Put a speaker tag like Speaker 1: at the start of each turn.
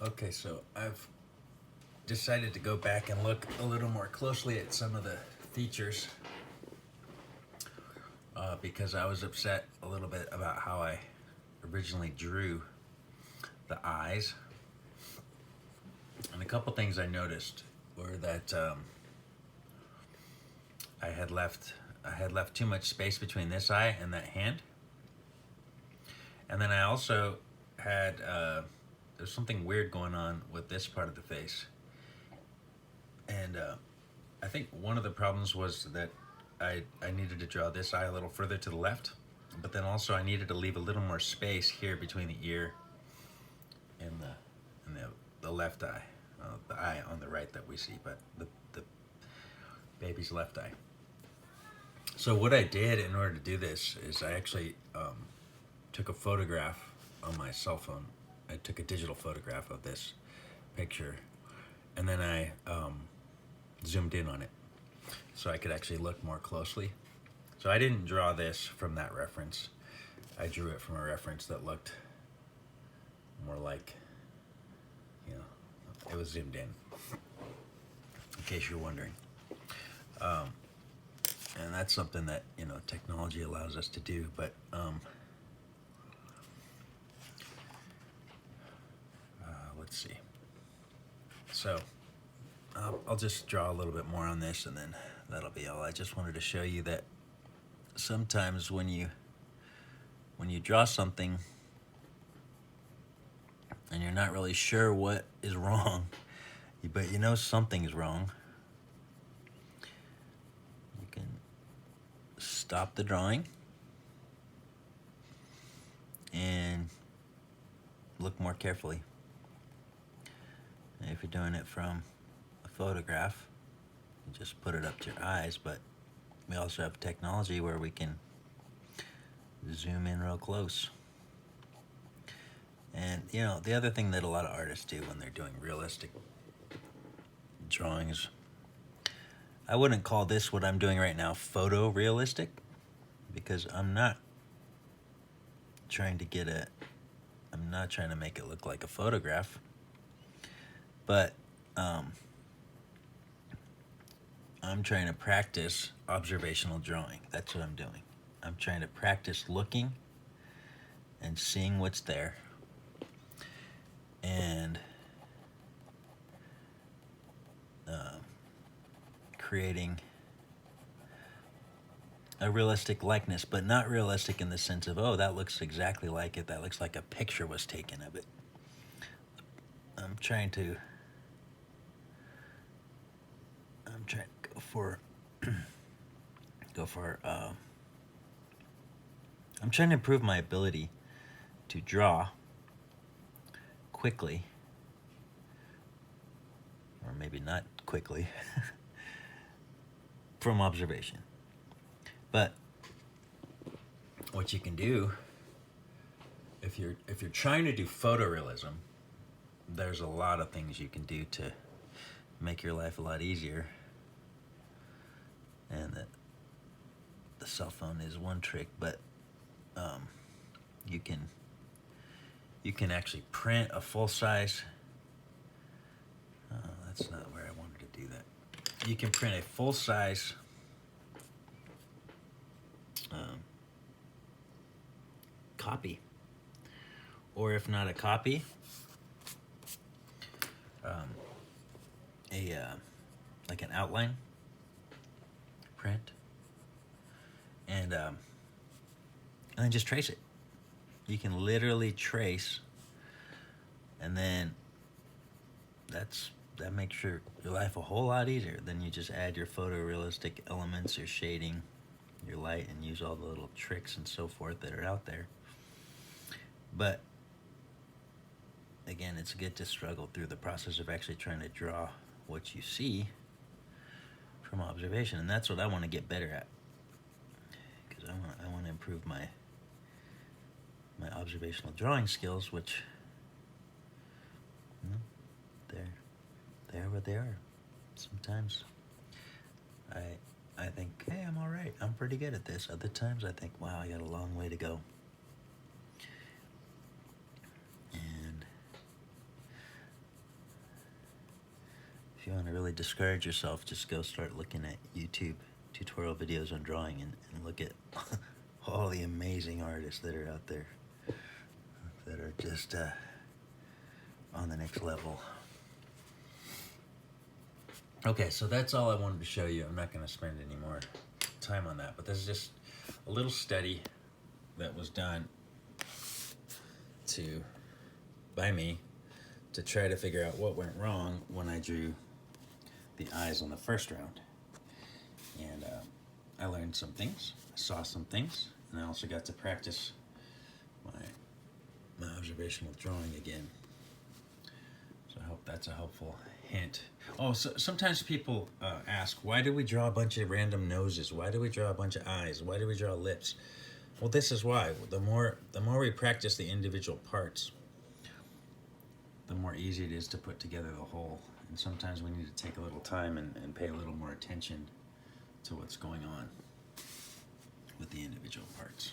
Speaker 1: Okay, so I've decided to go back and look a little more closely at some of the features because I was upset a little bit about how I originally drew the eyes. And a couple things I noticed were that I had left too much space between this eye and that hand, and then I also had there's something weird going on with this part of the face, and I think one of the problems was that I needed to draw this eye a little further to the left, but then also I needed to leave a little more space here between the ear and the left eye, the eye on the right that we see, but the baby's left eye. So what I did in order to do this is I actually took a photograph on my cell phone. I took a digital photograph of this picture, and then I zoomed in on it so I could actually look more closely. So I didn't draw this from that reference. I drew it from a reference that looked more like, you know, it was zoomed in case you're wondering. And that's something that, you know, technology allows us to do. But let's see. So I'll just draw a little bit more on this, and then that'll be all. I just wanted to show you that sometimes when you draw something and you're not really sure what is wrong, but you know something's wrong, you can stop the drawing and look more carefully. And if you're doing it from a photograph, you just put it up to your eyes, but we also have technology where we can zoom in real close. And you know, the other thing that a lot of artists do when they're doing realistic drawings, I wouldn't call this what I'm doing right now photorealistic, because I'm not trying to make it look like a photograph, but I'm trying to practice observational drawing. That's what I'm doing. I'm trying to practice looking and seeing what's there, and creating a realistic likeness, but not realistic in the sense of, oh, that looks exactly like it. That looks like a picture was taken of it. I'm trying to go for I'm trying to improve my ability to draw quickly, or maybe not quickly, from observation. But what you can do, if you're trying to do photorealism, there's a lot of things you can do to make your life a lot easier, and the cell phone is one trick. But you can actually print a full size. That's not where I wanted to do that. You can print a full size copy, or if not a copy, a like an outline print, and then just trace it. You can literally trace, and then that makes your life a whole lot easier. Then you just add your photorealistic elements, your shading, your light, and use all the little tricks and so forth that are out there. But again, it's good to struggle through the process of actually trying to draw what you see from observation, and that's what I want to get better at, because I want to improve my observational drawing skills, which, you know, they're what they are. Sometimes I think, hey, I'm all right. I'm pretty good at this. Other times I think, wow, I got a long way to go. And If you want to really discourage yourself, just go start looking at YouTube tutorial videos on drawing and look at all the amazing artists that are out there that are just on the next level. Okay, so that's all I wanted to show you. I'm not going to spend any more time on that, but this is just a little study that was done by me to try to figure out what went wrong when I drew the eyes on the first round. And I learned some things, I saw some things, and I also got to practice my observational drawing again. So I hope that's a helpful hint. Oh, so sometimes people ask, why do we draw a bunch of random noses? Why do we draw a bunch of eyes? Why do we draw lips? Well, this is why. The more we practice the individual parts, the more easy it is to put together the whole. And sometimes we need to take a little time and pay a little more attention to what's going on with the individual parts.